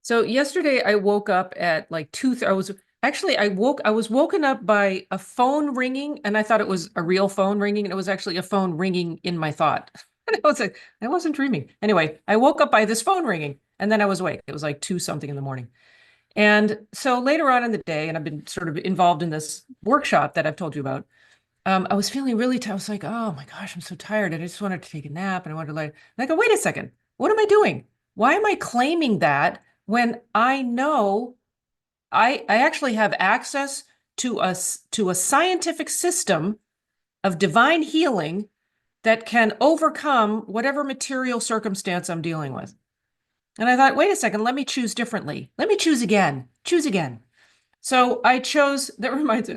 So yesterday I woke up at like I was actually I was woken up by a phone ringing and I thought it was a real phone ringing and it was actually a phone ringing in my thought. And I was like, I wasn't dreaming. Anyway, I woke up by this phone ringing and then I was awake. It was like two something in the morning. And so later on in the day, and I've been sort of involved in this workshop that I've told you about. I was feeling really tired. I was like, oh my gosh, I'm so tired. And I just wanted to take a nap and I wanted to like, and I go, wait a second. What am I doing? Why am I claiming that when I know I actually have access to a scientific system of divine healing that can overcome whatever material circumstance I'm dealing with? And I thought, wait a second, let me choose differently. Let me choose again. Choose again. So I chose, that reminds me,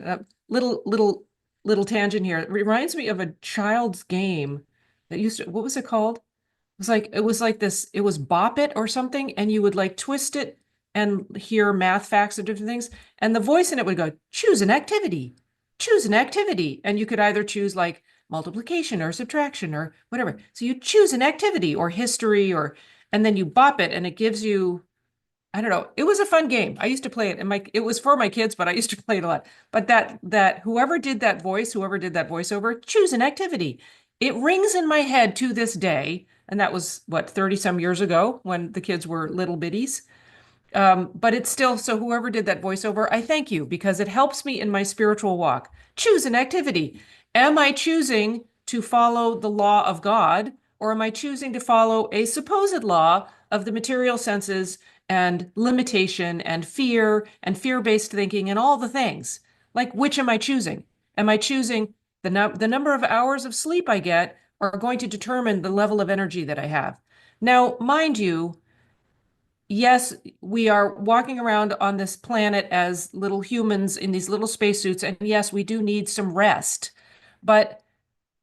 little tangent here. It reminds me of a child's game that used to, what was it called? It was like this, it was Bop It or something, and you would like twist it and hear math facts of different things. And the voice in it would go, choose an activity, choose an activity. And you could either choose like multiplication or subtraction or whatever. So you choose an activity or history and then you bop it and it gives you, I don't know. It was a fun game. I used to play it and it was for my kids, but I used to play it a lot. But that whoever did that voice, whoever did that voiceover, choose an activity. It rings in my head to this day. And that was what, 30 some years ago when the kids were little bitties. But it's still, so whoever did that voiceover, I thank you because it helps me in my spiritual walk. Choose an activity. Am I choosing to follow the law of God, or am I choosing to follow a supposed law of the material senses and limitation and fear-based thinking and all the things? Like, which am I choosing? Am I choosing the number of hours of sleep I get are going to determine the level of energy that I have? Now, mind you, yes, we are walking around on this planet as little humans in these little spacesuits, and yes, we do need some rest. But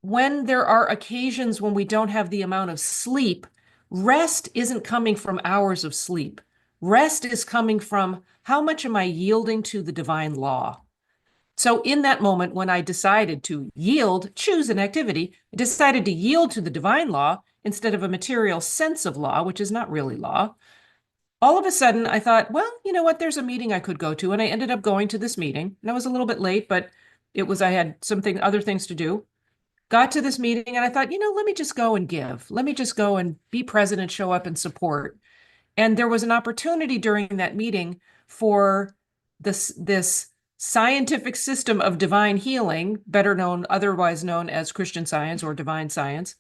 when there are occasions when we don't have the amount of sleep, rest isn't coming from hours of sleep. Rest is coming from how much am I yielding to the divine law? So in that moment, when I decided to yield, choose an activity, I decided to yield to the divine law instead of a material sense of law, which is not really law. All of a sudden I thought, well, you know what? There's a meeting I could go to. And I ended up going to this meeting. And I was a little bit late, but I had other things to do. Got to this meeting and I thought, let me just go and give. Let me just go and be present and show up and support. And there was an opportunity during that meeting for this scientific system of divine healing, otherwise known as Christian Science or divine science.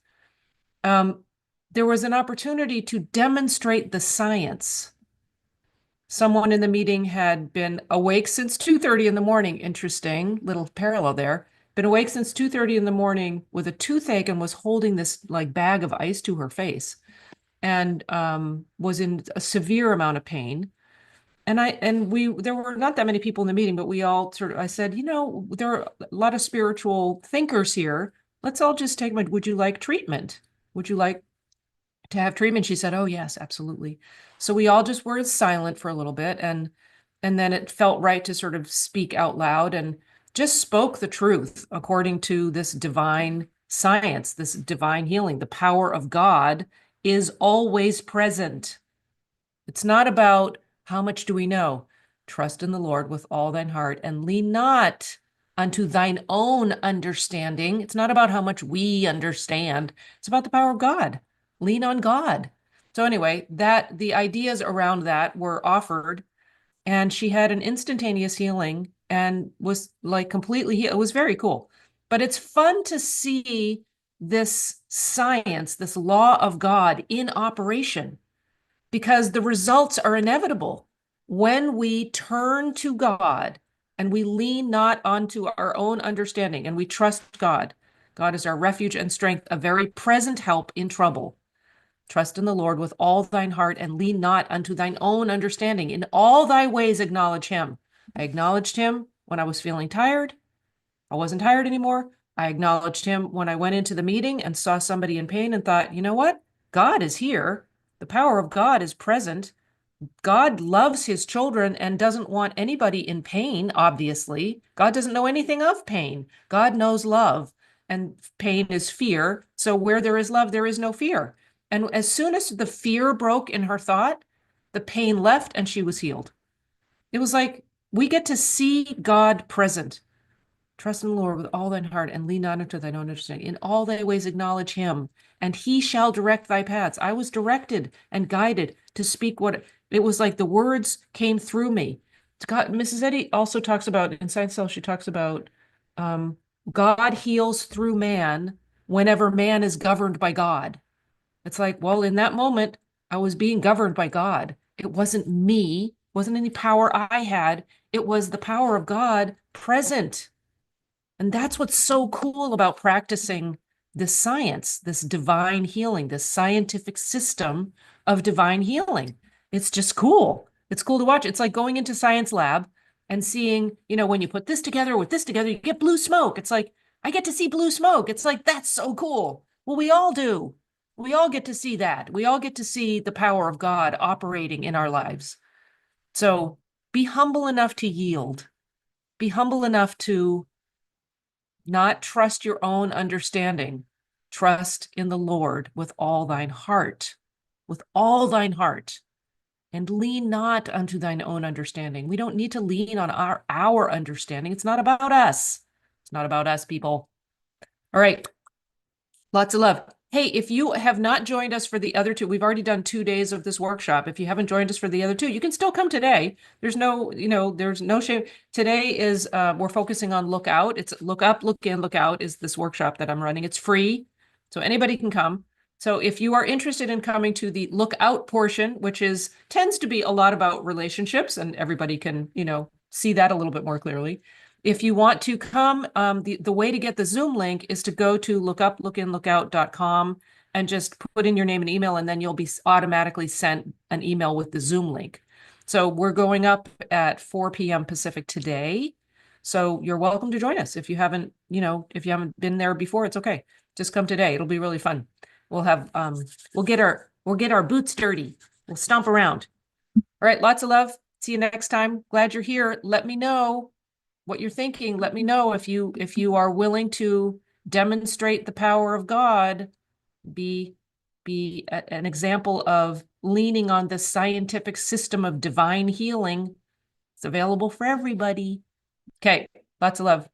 There was an opportunity to demonstrate the science. Someone in the meeting had been awake since 2:30 in the morning. Interesting little parallel there. Been awake since 2:30 in the morning with a toothache and was holding this like bag of ice to her face and was in a severe amount of pain. There were not that many people in the meeting, but I said, there are a lot of spiritual thinkers here. Let's all just would you like treatment? Would you like to have treatment? She said, oh, yes, absolutely. So we all just were silent for a little bit. And then it felt right to sort of speak out loud and just spoke the truth according to this divine science, this divine healing. The power of God is always present. It's not about how much do we know. Trust in the Lord with all thine heart and lean not unto thine own understanding. It's not about how much we understand. It's about the power of God. Lean on God. So anyway, the ideas around that were offered, and she had an instantaneous healing and was like completely healed. It was very cool. But it's fun to see this science, this law of God in operation, because the results are inevitable when we turn to God and we lean not onto our own understanding and we trust God. God is our refuge and strength, a very present help in trouble. Trust in the Lord with all thine heart and lean not unto thine own understanding. In all thy ways acknowledge him. I acknowledged him when I was feeling tired. I wasn't tired anymore. I acknowledged him when I went into the meeting and saw somebody in pain and thought, you know what? God is here. The power of God is present. God loves his children and doesn't want anybody in pain, obviously. God doesn't know anything of pain. God knows love, and pain is fear. So where there is love, there is no fear. And as soon as the fear broke in her thought, the pain left, and she was healed. It was like we get to see God present. Trust in the Lord with all thine heart and lean not unto thine own understanding. In all thy ways acknowledge him, and he shall direct thy paths. I was directed and guided to speak what it was like the words came through me. God, Mrs. Eddy also talks about in Science Cell, she talks about God heals through man whenever man is governed by God. It's like, well, in that moment, I was being governed by God. It wasn't me, wasn't any power I had. It was the power of God present. And that's what's so cool about practicing this science, this divine healing, this scientific system of divine healing. It's just cool. It's cool to watch. It's like going into science lab and seeing, when you put this together with this together, you get blue smoke. It's like, I get to see blue smoke. It's like, that's so cool. Well, we all do. We all get to see that. We all get to see the power of God operating in our lives. So be humble enough to yield. Be humble enough to not trust your own understanding. Trust in the Lord with all thine heart, and lean not unto thine own understanding. We don't need to lean on our understanding. It's not about us. It's not about us, people. All right. Lots of love. Hey, if you have not joined us for the other two, we've already done 2 days of this workshop. If you haven't joined us for the other two, you can still come today. There's no shame. Today is, we're focusing on look out. It's look up, look in, look out is this workshop that I'm running. It's free, so anybody can come. So if you are interested in coming to the look out portion, which tends to be a lot about relationships, and everybody can, see that a little bit more clearly. If you want to come, the way to get the Zoom link is to go to lookuplookinout.com and just put in your name and email, and then you'll be automatically sent an email with the Zoom link. So we're going up at 4 p.m. Pacific today. So you're welcome to join us. If you haven't been there before, it's okay. Just come today. It'll be really fun. We'll have we'll get our boots dirty. We'll stomp around. All right, lots of love. See you next time. Glad you're here. Let me know what you're thinking. Let me know if you are willing to demonstrate the power of God, be an example of leaning on the scientific system of divine healing. It's available for everybody. Okay, lots of love.